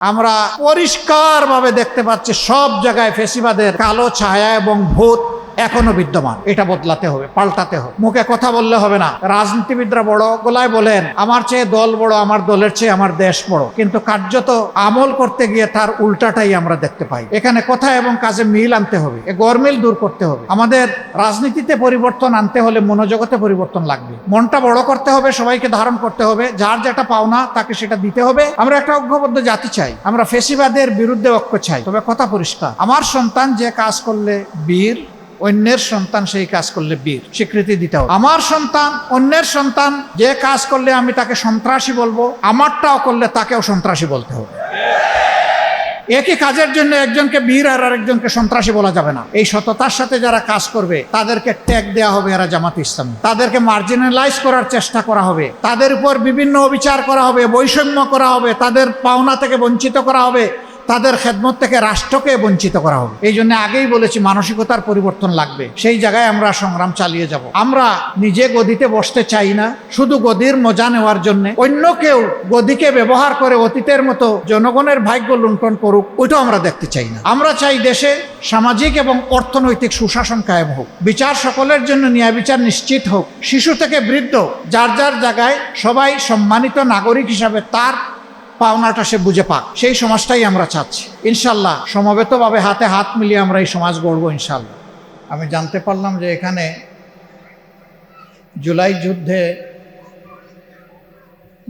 আমরা পরিষ্কারভাবে দেখতে পাচ্ছি সব জায়গায় ফেসিবাদের কালো ছায়া এবং ভূত এখনো বিদ্যমান। এটা বদলাতে হবে, পাল্টাতে হবে। মুখে কথা বললে হবে না। রাজনীতিবিদরা বড় গলায় বলেন আমার চেয়ে দল বড়, আমার দলের চেয়ে আমার দেশ বড়, কিন্তু কার্যত আমল করতে গিয়ে তার উল্টাটাই আমরা দেখতে পাই। এখানে কথা এবং কাজে মিল আনতে হবে, গরমিল দূর করতে হবে। আমাদের রাজনীতিতে পরিবর্তন আনতে হলে মনোজগতে পরিবর্তন লাগবে। মনটা বড় করতে হবে, সবাইকে ধারণ করতে হবে, যার যেটা পাওনা তাকে সেটা দিতে হবে। আমরা একটা ঐক্যবদ্ধ জাতি চাই, আমরা ফেসিবাদের বিরুদ্ধে ঐক্য চাই। তবে কথা পরিষ্কার, আমার সন্তান যে কাজ করলে বীর, অন্যের সন্তান সেই কাজ করলে বীর, স্বীকৃতি দিতে হবে। আমার সন্তান, অন্যের সন্তান যে কাজ করলে আমি তাকে সন্ত্রাসী বলবো, আমারটাও করলে তাকেও সন্ত্রাসী বলতে হবে। একই কাজের জন্য একজনকে বীর আর আরেকজনকে সন্ত্রাসী বলা যাবে না। এই সততার সাথে যারা কাজ করবে তাদেরকে ট্যাগ দেওয়া হবে এরা জামাত ইসলামী, তাদেরকে মার্জিনালাইজ করার চেষ্টা করা হবে, তাদের উপর বিভিন্ন অবিচার করা হবে, বৈষম্য করা হবে, তাদের পাওনা থেকে বঞ্চিত করা হবে, তাদের খেদমত থেকে রাষ্ট্রকে বঞ্চিত করা হবে। এই জন্য আগেই বলেছি মানসিকতার পরিবর্তন লাগবে। সেই জায়গায় আমরা সংগ্রাম চালিয়ে যাব। আমরা নিজে গদিতে বসতে চাই না শুধু গদির মজা নেওয়ার জন্য। অন্য কেউ গদিকে ব্যবহার করে অতীতের মতো জনগণের ভাগ্য লুণ্ঠন করুক, ওইটাও আমরা দেখতে চাই না। আমরা চাই দেশে সামাজিক এবং অর্থনৈতিক সুশাসন কায়েম হোক, বিচার সকলের জন্য ন্যায় বিচার নিশ্চিত হোক, শিশু থেকে বৃদ্ধ যার যার জায়গায় সবাই সম্মানিত নাগরিক হিসাবে তার পাওনাটা সে বুঝে পাক। সেই সমাজটাই আমরা চাচ্ছি। ইনশাল্লাহ সমবেতভাবে হাতে হাত মিলিয়ে আমরা এই সমাজ গড়ব ইনশাল্লাহ। আমি জানতে পারলাম যে এখানে জুলাই যুদ্ধে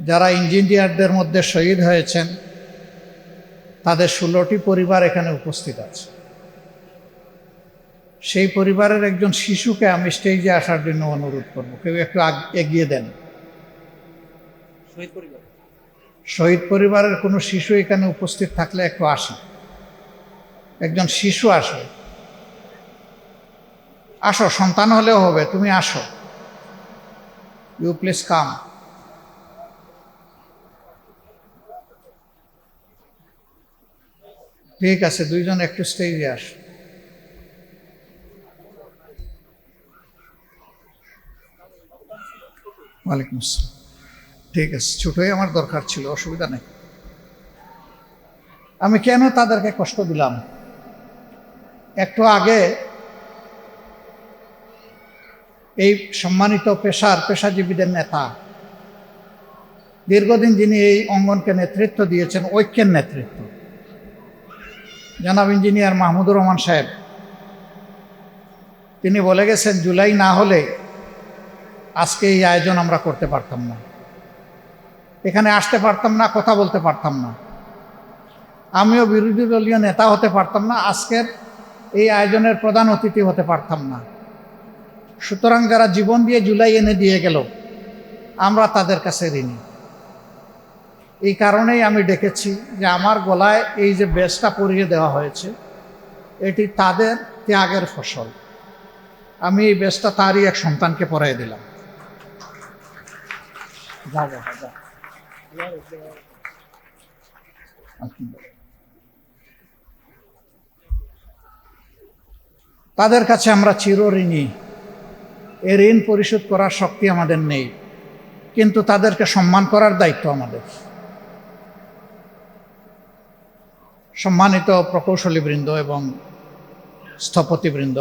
যারা ইঞ্জিনিয়ারদের মধ্যে শহীদ হয়েছেন তাদের 16টি পরিবার এখানে উপস্থিত আছে। সেই পরিবারের একজন শিশুকে আমি স্টেজে আসার জন্য অনুরোধ করব। কেউ একটু এগিয়ে দেন। শহীদ পরিবারের কোনো শিশু এখানে উপস্থিত থাকলে একটু আসে, একজন শিশু আসে। আসো, সন্তান হলেও হবে, তুমি আসো। You please come. ঠিক আছে, দুইজন একটু স্টেজে আসো। ওয়ালাইকুম আসসালাম। ঠিক আছে, ছোটই আমার দরকার ছিল, অসুবিধা নেই। আমি কেন তাদেরকে কষ্ট দিলাম? একটু আগে এই সম্মানিত পেশাজীবীদের নেতা, দীর্ঘদিন যিনি এই অঙ্গনকে নেতৃত্ব দিয়েছেন, ঐক্যের নেতৃত্ব, জনাব ইঞ্জিনিয়ার মাহমুদুর রহমান সাহেব, তিনি বলে গেছেন জুলাই না হলে আজকে এই আয়োজন আমরা করতে পারতাম না, এখানে আসতে পারতাম না, কথা বলতে পারতাম না, আমিও বিরোধী দলীয় নেতা হতে পারতাম না, আজকের এই আয়োজনের প্রধান অতিথি হতে পারতাম না। সুতরাং যারা জীবন দিয়ে জুলাই এনে দিয়ে গেল, আমরা তাদের কাছে ঋণী। এই কারণেই আমি ডেকেছি যে আমার গলায় এই যে বেশটা পরিয়ে দেওয়া হয়েছে, এটি তাদের ত্যাগের ফসল। আমি এই বেশটা তারই এক সন্তানকে পরাই দিলাম। তাদের কাছে আমরা চিরঋণী। এ ঋণ পরিশোধ করার শক্তি আমাদের নেই, কিন্তু তাদেরকে সম্মান করার দায়িত্ব আমাদের। সম্মানিত প্রকৌশলীবৃন্দ এবং স্থপতিবৃন্দ,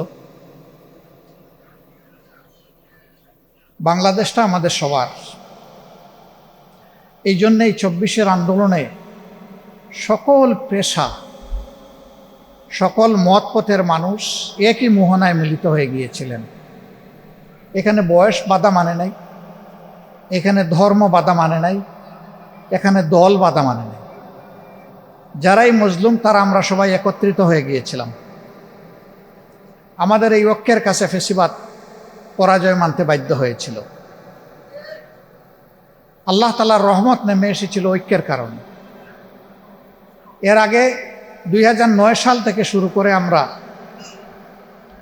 বাংলাদেশটা আমাদের সবার। এই জন্যেই 24-এর আন্দোলনে সকল পেশা, সকল মত পথের মানুষ একই মোহনায় মিলিত হয়ে গিয়েছিলেন। এখানে বয়স বাধা মানে নাই, এখানে ধর্ম বাধা মানে নাই, এখানে দল বাধা মানে নাই। যারাই মজলুম তারা আমরা সবাই একত্রিত হয়ে গিয়েছিলাম। আমাদের এই ঐক্যের কাছে ফেসিবাদ পরাজয় মানতে বাধ্য হয়েছিল। আল্লাহ তাআলার রহমত নেমে এসেছিল ঐক্যের কারণে। এর আগে 2009 সাল থেকে শুরু করে আমরা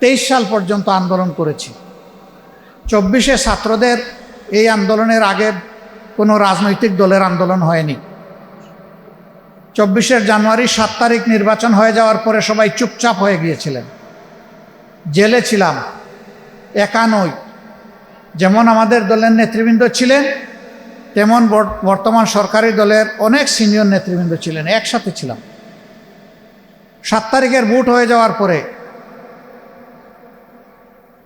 23 সাল পর্যন্ত আন্দোলন করেছি। 24-এ ছাত্রদের এই আন্দোলনের আগে কোনো রাজনৈতিক দলের আন্দোলন হয়নি। 24 জানুয়ারি 7 তারিখ নির্বাচন হয়ে যাওয়ার পরে সবাই চুপচাপ হয়ে গিয়েছিলেন। জেলে ছিলাম, একা নই। যেমন আমাদের দলের নেতৃবৃন্দ ছিলেন তেমন বর্তমান সরকারি দলের অনেক সিনিয়র নেতৃবৃন্দ ছিলেন, একসাথে ছিলাম। 7 তারিখের ভোট হয়ে যাওয়ার পরে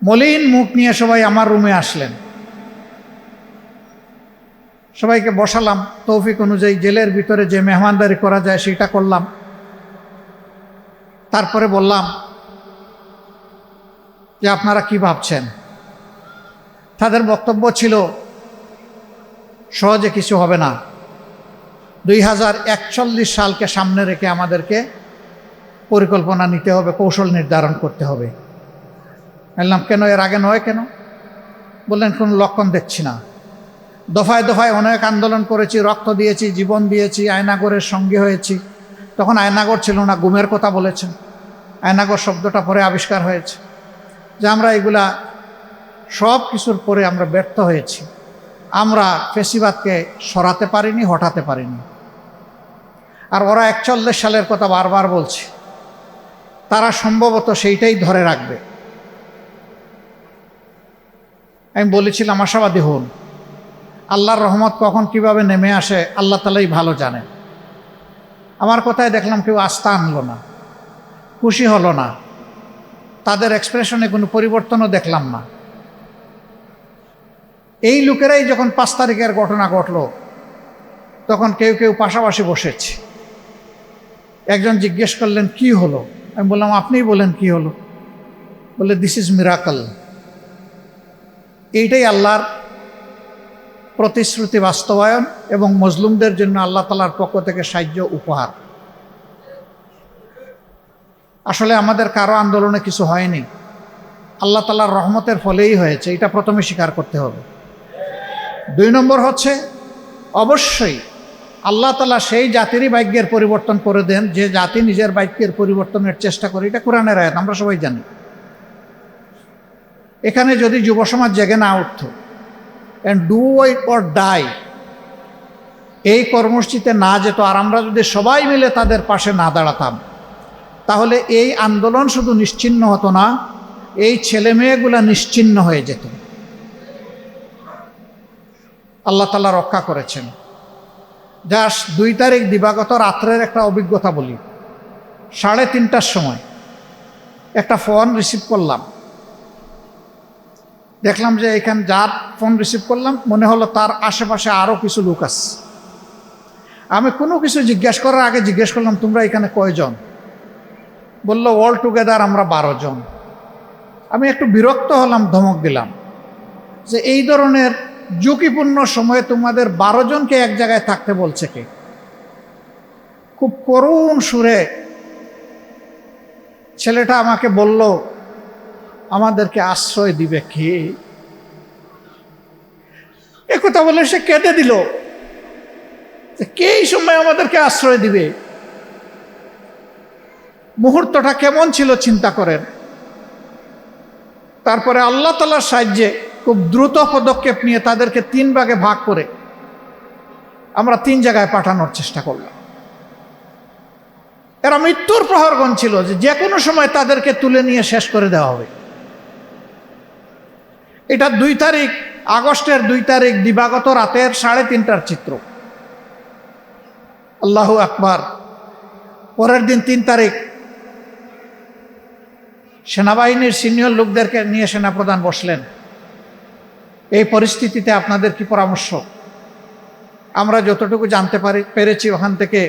মলিন মুখ নিয়ে সবাই আমার রুমে আসলেন। সবাইকে বসালাম, তৌফিক অনুযায়ী জেলের ভিতরে যে মেহমানদারি করা যায় সেটা করলাম। তারপরে বললাম যে আপনারা কি ভাবছেন। তাদের বক্তব্য ছিল সহজে কিছু হবে না, 2041 সালকে সামনে রেখে আমাদেরকে পরিকল্পনা নিতে হবে, কৌশল নির্ধারণ করতে হবে। বললাম কেন, এর আগে নয় কেন? বললেন কোনো লক্ষণ দেখছি না। দফায় দফায় অনেক আন্দোলন করেছি, রক্ত দিয়েছি, জীবন দিয়েছি, আয়নাগরের সঙ্গী হয়েছি। তখন আয়নাগর ছিল না, গুমের কথা বলেছেন। আয়নাগর শব্দটা পরে আবিষ্কার হয়েছে। যে আমরা এগুলা সব কিছুর পরে আমরা ব্যর্থ হয়েছি। আমরা ফেসিবাদকে সরাতে পারিনি, হটাতে পারিনি। আর ওরা 41 সালের কথা বারবার বলছে, তারা সম্ভবত সেইটাই ধরে রাখবে। আমি বলেছিলাম আশাবাদী হন, আল্লাহর রহমত কখন কিভাবে নেমে আসে আল্লাহ তাআলাই ভালো জানেন। আমার কথায় দেখলাম কেউ আস্থা আনলো না, খুশি হলো না, তাদের এক্সপ্রেশনে কোনো পরিবর্তনও দেখলাম না। এই লোকেরাই যখন 5 তারিখের ঘটনা ঘটলো তখন কেউ কেউ পাশাপাশি বসেছে। একজন জিজ্ঞেস করলেন কি হলো? আমি বললাম আপনিই বলেন কি হলো। বলে দিস ইজ মিরাকল। এইটাই আল্লাহর প্রতিশ্রুতি বাস্তবায়ন এবং মজলুমদের জন্য আল্লাহ তাআলার পক্ষ থেকে সাহায্য উপহার। আসলে আমাদের কারো আন্দোলনে কিছু হয়নি, আল্লাহ তাআলার রহমতের ফলেই হয়েছে, এটা প্রথমে স্বীকার করতে হবে। 2 নম্বর হচ্ছে অবশ্যই আল্লাহ তাআলা সেই জাতিরই ভাগ্যের পরিবর্তন করে দেন যে জাতি নিজের ভাগ্যের পরিবর্তনের চেষ্টা করে। এটা কোরআনের আয়াত, আমরা সবাই জানি। এখানে যদি যুব সমাজ জেগে না উঠত, and do it or die, এই কর্মসূচিতে না যেত, আর আমরা যদি সবাই মিলে তাদের পাশে না দাঁড়াতাম, তাহলে এই আন্দোলন শুধু নিশ্চিহ্ন হতো না, এই ছেলে মেয়েগুলা নিশ্চিহ্ন হয়ে যেত। আল্লাহ তাআলা রক্ষা করেছেন। জাস্ট 2 তারিখ দিবাগত রাত্রের একটা অভিজ্ঞতা বলি। 3:30টার সময় একটা ফোন রিসিভ করলাম। দেখলাম যে এখানে যার ফোন রিসিভ করলাম মনে হলো তার আশেপাশে আরও কিছু লোক আছে। আমি কোনো কিছু জিজ্ঞেস করার আগে জিজ্ঞেস করলাম তোমরা এখানে কয়জন? বলল অল টুগেদার আমরা 12 জন। আমি একটু বিরক্ত হলাম, ধমক দিলাম যে এই ধরনের ঝুঁকিপূর্ণ সময়ে তোমাদের 12 জনকে এক জায়গায় থাকতে বলছে কে? খুব করুণ সুরে ছেলেটা আমাকে বলল আমাদেরকে আশ্রয় দিবে কে? একথা বলে সে কেঁদে দিল যে কে এই সময় আমাদেরকে আশ্রয় দিবে। মুহূর্তটা কেমন ছিল চিন্তা করেন। তারপরে আল্লাহ তাআলার সাহায্যে খুব দ্রুত পদক্ষেপ নিয়ে তাদেরকে 3 ভাগে ভাগ করে আমরা 3 জায়গায় পাঠানোর চেষ্টা করলাম। এরা মৃত্যুর প্রহরগণ ছিল, যে কোনো সময় তাদেরকে তুলে নিয়ে শেষ করে দেওয়া হবে। এটা 2 তারিখ, আগস্টের 2 তারিখ দিবাগত রাতের 3:30টার চিত্র। আল্লাহু আকবার। পরের দিন 3 তারিখ সেনাবাহিনীর সিনিয়র লোকদেরকে নিয়ে সেনাপ্রধান বসলেন। এই পরিস্থিতিতে আপনাদের কি পরামর্শ? আমরা যতটুকু জানতে পেরেছি ওখান থেকে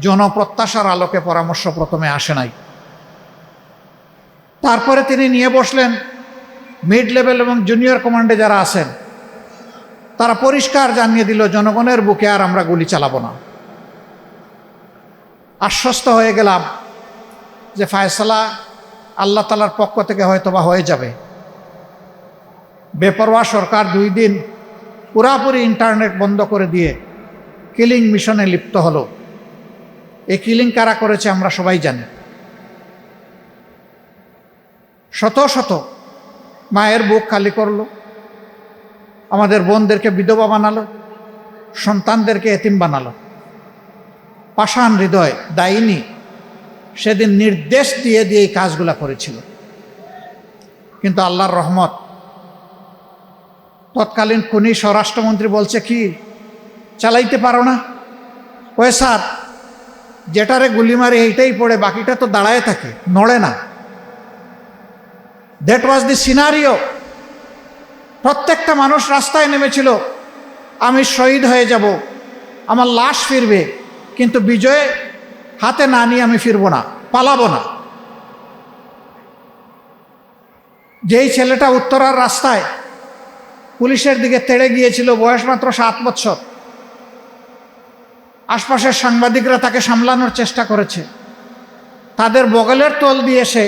জনপ্রত্যাশার আলোকে পরামর্শ প্রথমে আসে নাই। তারপরে তিনি নিয়ে বসলেন মিড লেভেল এবং জুনিয়র কমান্ডে যারা আছেন, তারা পরিষ্কার জানিয়ে দিল জনগণের বুকে আর আমরা গুলি চালাবো না। আশ্বস্ত হয়ে গেলাম যে ফায়সালা আল্লাহ তাআলার পক্ষ থেকে হয়তোবা হয়ে যাবে। বেপরোয়া সরকার 2 দিন পুরাপুরি ইন্টারনেট বন্ধ করে দিয়ে কিলিং মিশনে লিপ্ত হলো। এই কিলিং কারা করেছে আমরা সবাই জানি। শত শত মায়ের বুক খালি করলো, আমাদের বোনদেরকে বিধবা বানালো, সন্তানদেরকে এতিম বানালো। পাষাণ হৃদয় ডাইনি সেদিন নির্দেশ দিয়ে দিয়ে এই কাজগুলা করেছিল। কিন্তু আল্লাহর রহমত, তৎকালীন খুনি স্বরাষ্ট্রমন্ত্রী বলছে কি চালাইতে পারো না? ওই স্যার, যেটারে গুলি মারি এইটাই পড়ে, বাকিটা তো দাঁড়ায় থাকে, নড়ে না। That was the scenario. প্রত্যেকটা মানুষ রাস্তায় নেমেছিল, আমি শহীদ হয়ে যাব, আমার লাশ ফিরবে, কিন্তু বিজয় হাতে না নিয়ে আমি ফিরবো না, পালাবো না। যেই ছেলেটা উত্তরার রাস্তায় পুলিশের দিকে তেড়ে গিয়েছিল, বয়স মাত্র 7 বছর, আশপাশের সাংবাদিকরা তাকে সামলানোর চেষ্টা করেছে, তাদের বগলের তল দিয়ে সে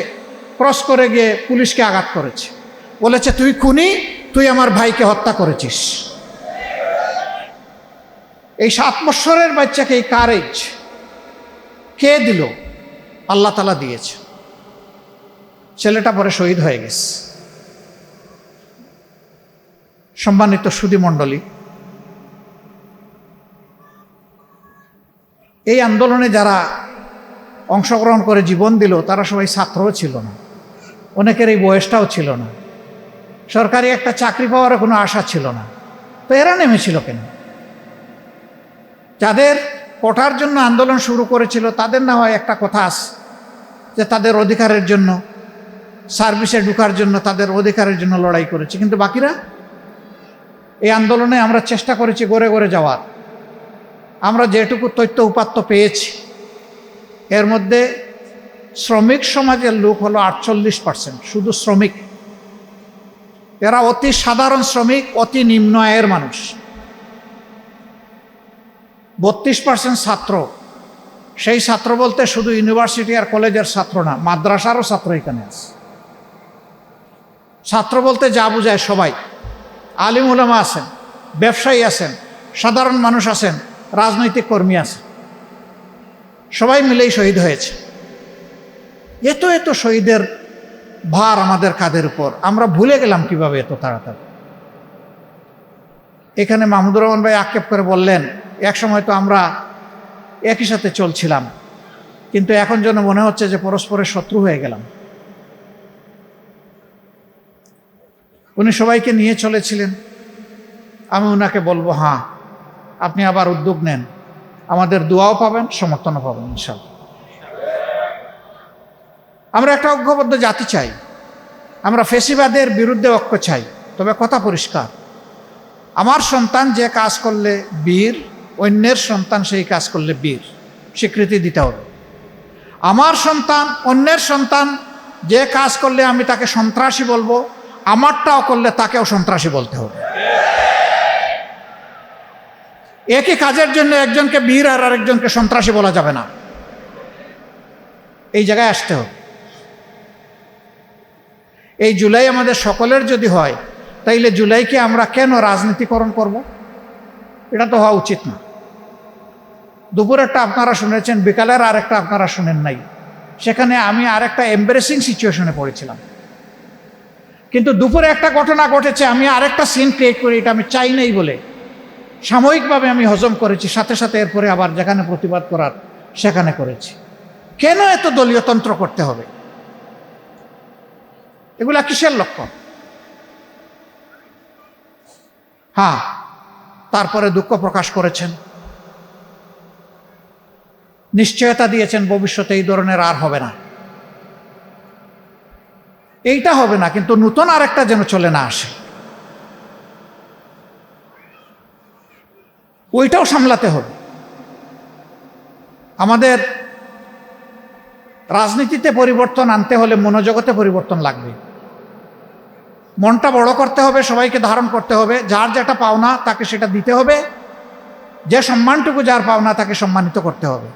ক্রস করে গিয়ে পুলিশকে আঘাত করেছে, বলেছে তুই খুনি, তুই আমার ভাইকে হত্যা করেছিস। এই 7 বছরের বাচ্চাকে এই কারেজ কে দিল? আল্লাহ তাআলা দিয়েছে। ছেলেটা পরে শহীদ হয়ে গেছে। সম্মানিত সুধী মণ্ডলী, এই আন্দোলনে যারা অংশগ্রহণ করে জীবন দিল তারা সবাই ছাত্রও ছিল না, অনেকের এই বয়সটাও ছিল না, সরকারি একটা চাকরি পাওয়ার কোনো আশা ছিল না। তো এরা নেমেছিল কেন? যাদের কোটার জন্য আন্দোলন শুরু করেছিল তাদের না হয় একটা কথা আছে যে তাদের অধিকারের জন্য, সার্ভিসে ঢোকার জন্য, তাদের অধিকারের জন্য লড়াই করেছে, কিন্তু বাকিরা? এই আন্দোলনে আমরা চেষ্টা করেছি গড়ে গড়ে যাওয়ার। আমরা যেটুকু তথ্য উপাত্ত পেয়েছি, এর মধ্যে শ্রমিক সমাজের লোক হলো 48%, শুধু শ্রমিক। এরা অতি সাধারণ শ্রমিক, অতি নিম্ন আয়ের মানুষ। 32% ছাত্র। সেই ছাত্র বলতে শুধু ইউনিভার্সিটি আর কলেজের ছাত্র না, মাদ্রাসারও ছাত্র এখানে আছে। ছাত্র বলতে যা বোঝায় সবাই, আলিম উলামা আছেন, ব্যবসায়ী আছেন, সাধারণ মানুষ আছেন, রাজনৈতিক কর্মী আছেন, সবাই মিলেই শহীদ হয়েছে। এত এত শহীদের ভার আমাদের কাঁধের উপর, আমরা ভুলে গেলাম কিভাবে এত তাড়াতাড়ি। এখানে মাহমুদুর রহমান ভাই আক্ষেপ করে বললেন, এক সময় তো আমরা একই সাথে চলছিলাম, কিন্তু এখন যেন মনে হচ্ছে যে পরস্পরের শত্রু হয়ে গেলাম। উনি সবাইকে নিয়ে চলেছিলেন। আমি ওনাকে বলবো, হ্যাঁ আপনি আবার উদ্যোগ নেন, আমাদের দোয়াও পাবেন, সমর্থনও পাবেন ইনশাআল্লাহ। আমরা একটা ঐক্যবদ্ধ জাতি চাই, আমরা ফ্যাসিবাদের বিরুদ্ধে ঐক্য চাই। তবে কথা পরিষ্কার, আমার সন্তান যে কাজ করলে বীর, অন্যের সন্তান সেই কাজ করলে বীর, স্বীকৃতি দিতে হবে। আমার সন্তান অন্যের সন্তান যে কাজ করলে আমি তাকে সন্ত্রাসী বলবো, আমারটাও করলে তাকেও সন্ত্রাসী বলতে হবে। একই কাজের জন্য একজনকে বীর আর আরেকজনকে সন্ত্রাসী বলা যাবে না। এই জায়গায় আসতে হবে। এই জুলাই আমাদের সকলের যদি হয়, তাইলে জুলাইকে আমরা কেন রাজনীতিকরণ করব? এটা তো হওয়া উচিত না। দুপুরেরটা আপনারা শুনেছেন, বিকালের আরেকটা আপনারা শুনেন নাই। সেখানে আমি আরেকটা এম্বারেসিং সিচুয়েশনে পড়েছিলাম, কিন্তু দুপুরে একটা ঘটনা ঘটেছে, আমি আরেকটা সিন ক্রিয়েট করি, এটা আমি চাই নাই বলে সাময়িকভাবে আমি হজম করেছি, সাথে সাথে এরপরে আবার যেখানে প্রতিবাদ করার সেখানে করেছি। কেন এত দলীয়তন্ত্র করতে হবে? এগুলা কিসের লক্ষণ? হ্যাঁ, তারপরে দুঃখ প্রকাশ করেছেন, নিশ্চয়তা দিয়েছেন ভবিষ্যতে এই ধরনের আর হবে না। এইটা হবে না, কিন্তু নতুন আরেকটা যেন চলে না আসে, ওইটাও সামলাতে হবে। আমাদের রাজনীতিতে পরিবর্তন আনতে হলে মনোজগতে পরিবর্তন লাগবে। মনটা বড় করতে হবে, সবাইকে ধারণ করতে হবে, যার যেটা পাওনা তাকে সেটা দিতে হবে, যে সম্মানটুকু যার পাওনা তাকে সম্মানিত করতে হবে।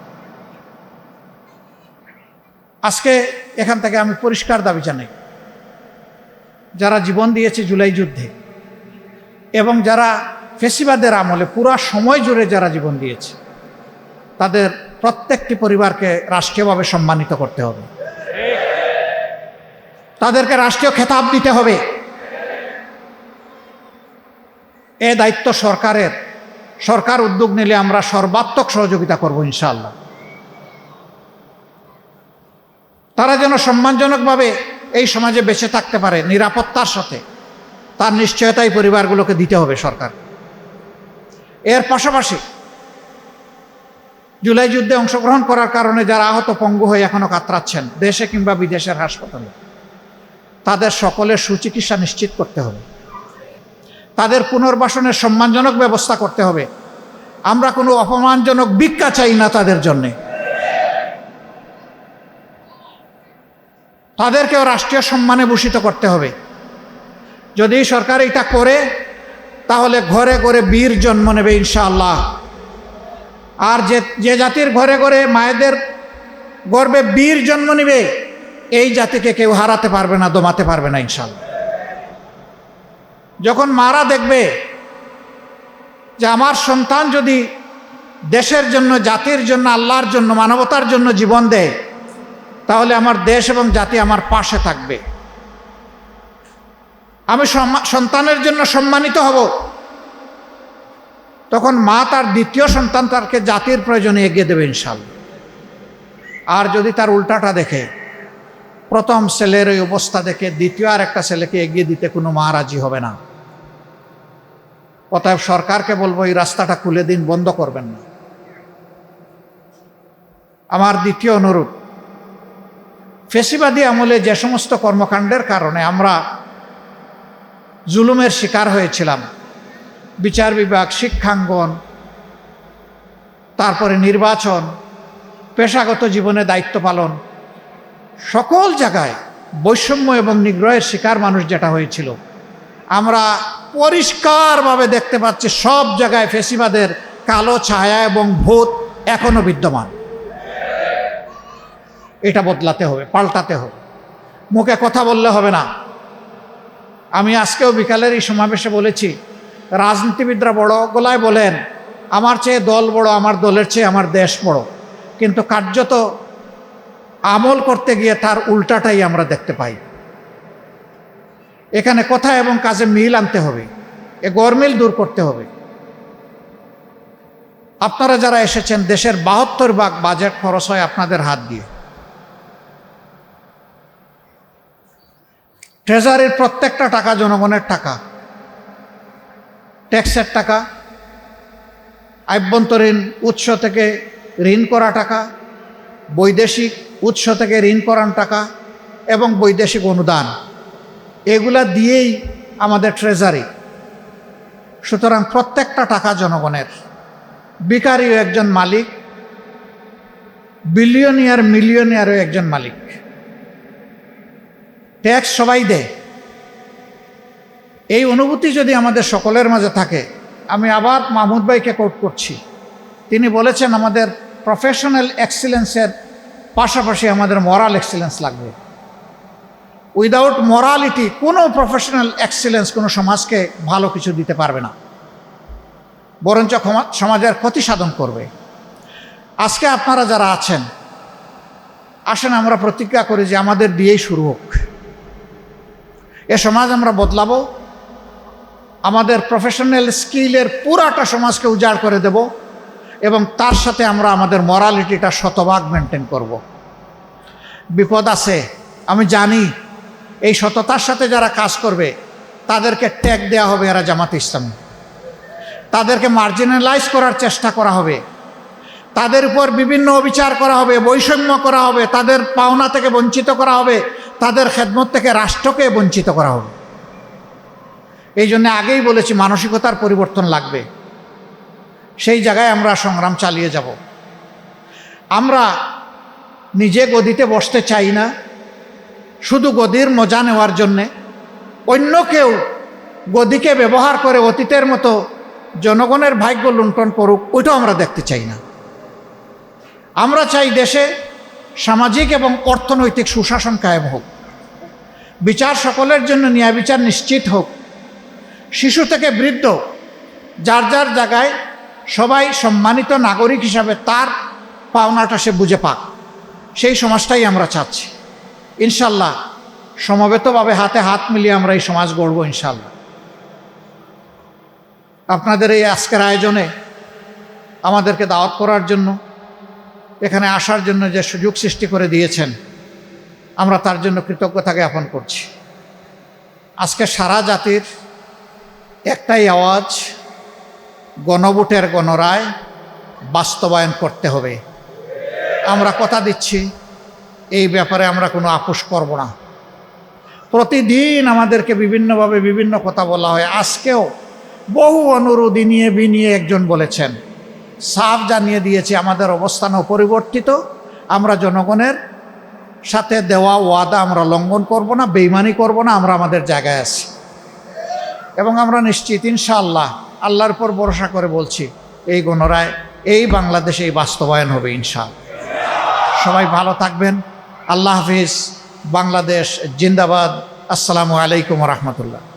আজকে এখান থেকে আমি পরিষ্কার দাবি জানাই, যারা জীবন দিয়েছে জুলাই যুদ্ধে এবং যারা ফ্যাসিবাদের আমলে পুরা সময় জুড়ে যারা জীবন দিয়েছে, তাদের প্রত্যেকটি পরিবারকে রাষ্ট্রীয়ভাবে সম্মানিত করতে হবে, তাদেরকে রাষ্ট্রীয় খেতাব দিতে হবে। এ দায়িত্ব সরকারের। সরকার উদ্যোগ নিলে আমরা সর্বাত্মক সহযোগিতা করব ইনশাআল্লাহ। তারা যেন সম্মানজনকভাবে এই সমাজে বেঁচে থাকতে পারে নিরাপত্তার সাথে, তার নিশ্চয়তাই পরিবারগুলোকে দিতে হবে সরকার। এর পাশাপাশি জুলাই যুদ্ধে অংশগ্রহণ করার কারণে যারা আহত পঙ্গু হয়ে এখনো কাতরাচ্ছেন দেশে কিংবা বিদেশের হাসপাতালে, তাদের সকলের সুচিকিৎসা নিশ্চিত করতে হবে। তাদের পুনর্বাসনের সম্মানজনক ব্যবস্থা করতে হবে। আমরা কোনো অপমানজনক ভিক্ষা চাই না তাদের জন্যে। তাদেরকেও রাষ্ট্রীয় সম্মানে ভূষিত করতে হবে। যদি সরকার এটা করে তাহলে ঘরে ঘরে বীর জন্ম নেবে ইনশাআল্লাহ। আর যে জাতির ঘরে ঘরে মায়েদের গর্বে বীর জন্ম নেবে, এই জাতিকে কেউ হারাতে পারবে না, দমাতে পারবে না ইনশাআল্লাহ। যখন মারা দেখবে যে আমার সন্তান যদি দেশের জন্য, জাতির জন্য, আল্লাহর জন্য, মানবতার জন্য জীবন দেয়, তাহলে আমার দেশ এবং জাতি আমার পাশে থাকবে। আমি সন্তানের জন্য সম্মানিত হব। তখন মা তার দ্বিতীয় সন্তান তাকে জাতির প্রয়োজনে এগিয়ে দেবে ইনশাআল্লাহ। আর যদি তার উল্টাটা দেখে, প্রথম ছেলের ওই অবস্থা দেখে দ্বিতীয় আর একটা ছেলেকে এগিয়ে দিতে কোনো মা রাজি হবে না। অতএব সরকারকে বলবো এই রাস্তাটা খুলে দিন, বন্ধ করবেন না। আমার দ্বিতীয় অনুরোধ, ফ্যাসিবাদী আমলে যে সমস্ত কর্মকাণ্ডের কারণে আমরা জুলুমের শিকার হয়েছিলাম, বিচার বিভাগ, শিক্ষাঙ্গন, তারপরে নির্বাচন, পেশাগত জীবনে দায়িত্ব পালন, সকল জায়গায় বৈষম্য এবং নিগ্রহের শিকার মানুষ যেটা হয়েছিল, আমরা পরিষ্কারভাবে দেখতে পাচ্ছি সব জায়গায় ফ্যাসিবাদের কালো ছায়া এবং ভূত এখনো বিদ্যমান। এটা বদলাতে হবে, পাল্টাতে হবে। মুখে কথা বললে হবে না। আমি আজকেও বিকালের এই সমাবেশে বলেছি, রাজনীতিবিদরা বড় গলায় বলেন আমার চেয়ে দল বড়, আমার দলের চেয়ে আমার দেশ বড়, কিন্তু কার্যত আমল করতে গিয়ে তার উল্টাটাই আমরা দেখতে পাই। এখানে কথা এবং কাজে মিল আনতে হবে, এ গরমিল দূর করতে হবে। আপনারা যারা এসেছেন, দেশের ৭২ ভাগ বাজেট খরচ হয় আপনাদের হাত দিয়ে। ট্রেজারির প্রত্যেকটা টাকা জনগণের টাকা, ট্যাক্সের টাকা, আভ্যন্তরীণ উৎস থেকে ঋণ করা টাকা, বৈদেশিক উৎস থেকে ঋণ করার টাকা এবং বৈদেশিক অনুদান, এগুলা দিয়েই আমাদের ট্রেজারি। সুতরাং প্রত্যেকটা টাকা জনগণের। ভিখারিও একজন মালিক, বিলিয়নিয়ার মিলিয়নিয়ারও একজন মালিক। ট্যাক্স সবাই দেয়। এই অনুভূতি যদি আমাদের সকলের মাঝে থাকে, আমি আবার মাহমুদ ভাইকে কোট করছি, তিনি বলেছেন আমাদের প্রফেশনাল এক্সিলেন্সের পাশাপাশি আমাদের মরাল এক্সিলেন্স লাগবে। উইদাউট মরালিটি কোনো প্রফেশনাল এক্সিলেন্স কোনো সমাজকে ভালো কিছু দিতে পারবে না, বরঞ্চ সমাজের ক্ষতি সাধন করবে। আজকে আপনারা যারা আছেন, আসেন আমরা প্রতিজ্ঞা করি যে আমাদের দিয়েই শুরু হোক। এ সমাজ আমরা বদলাবো, আমাদের প্রফেশনাল স্কিলের পুরাটা সমাজকে উজাড় করে দেব এবং তার সাথে আমরা আমাদের মরালিটিটা শতভাগ মেনটেন করব। বিপদ আছে, আমি জানি। এই সততার সাথে যারা কাজ করবে তাদেরকে ট্যাগ দেওয়া হবে এরা জামাতে ইসলামী, তাদেরকে মার্জিনালাইজ করার চেষ্টা করা হবে, তাদের উপর বিভিন্ন অবিচার করা হবে, বৈষম্য করা হবে, তাদের পাওনা থেকে বঞ্চিত করা হবে, তাদের খেদমত থেকে রাষ্ট্রকে বঞ্চিত করা হবে। এই জন্য আগেই বলেছি মানসিকতার পরিবর্তন লাগবে। সেই জায়গায় আমরা সংগ্রাম চালিয়ে যাব। আমরা নিজে গদিতে বসতে চাই না শুধু গদির মজা নেওয়ার জন্যে। অন্য কেউ গদিকে ব্যবহার করে অতীতের মতো জনগণের ভাগ্য লুণ্ঠন করুক, ওইটাও আমরা দেখতে চাই না। আমরা চাই দেশে সামাজিক এবং অর্থনৈতিক সুশাসন কায়েম হোক, বিচার সকলের জন্য ন্যায় বিচার নিশ্চিত হোক, শিশু থেকে বৃদ্ধ যার যার জায়গায় সবাই সম্মানিত নাগরিক হিসাবে তার পাওনাটা সে বুঝে পাক, সেই সমাজটাই আমরা চাচ্ছি। ইনশাল্লাহ সমবেতভাবে হাতে হাত মিলিয়ে আমরা এই সমাজ গড়ব ইনশাল্লাহ। আপনাদের এই আজকের আয়োজনে আমাদেরকে দাওয়াত করার জন্য, এখানে আসার জন্য যে সুযোগ সৃষ্টি করে দিয়েছেন, আমরা তার জন্য কৃতজ্ঞতা জ্ঞাপন করছি। আজকে সারা জাতির একটাই আওয়াজ, গণভোটের গণরায় বাস্তবায়ন করতে হবে। আমরা কথা দিচ্ছি এই ব্যাপারে আমরা কোনো আপোষ করব না। প্রতিদিন আমাদেরকে বিভিন্নভাবে বিভিন্ন কথা বলা হয়। আজকেও বহু অনুরোধ নিয়ে বিনিয়ে একজন বলেছেন, সাফ জানিয়ে দিয়েছে আমাদের অবস্থান অপরিবর্তিত, আমরা জনগণের সাথে দেওয়া ওয়াদা আমরা লঙ্ঘন করব না, বেইমানি করব না, আমরা আমাদের জায়গায় আছি। এবং আমরা নিশ্চিত ইনশাআল্লাহ, আল্লাহর উপর ভরসা করে বলছি, এই গণরায় এই বাংলাদেশে এই বাস্তবায়ন হবে ইনশাআল্লাহ। সবাই ভালো থাকবেন। আল্লাহ হাফিজ। বাংলাদেশ জিন্দাবাদ। আসসালামু আলাইকুম রহমতুল্লাহ।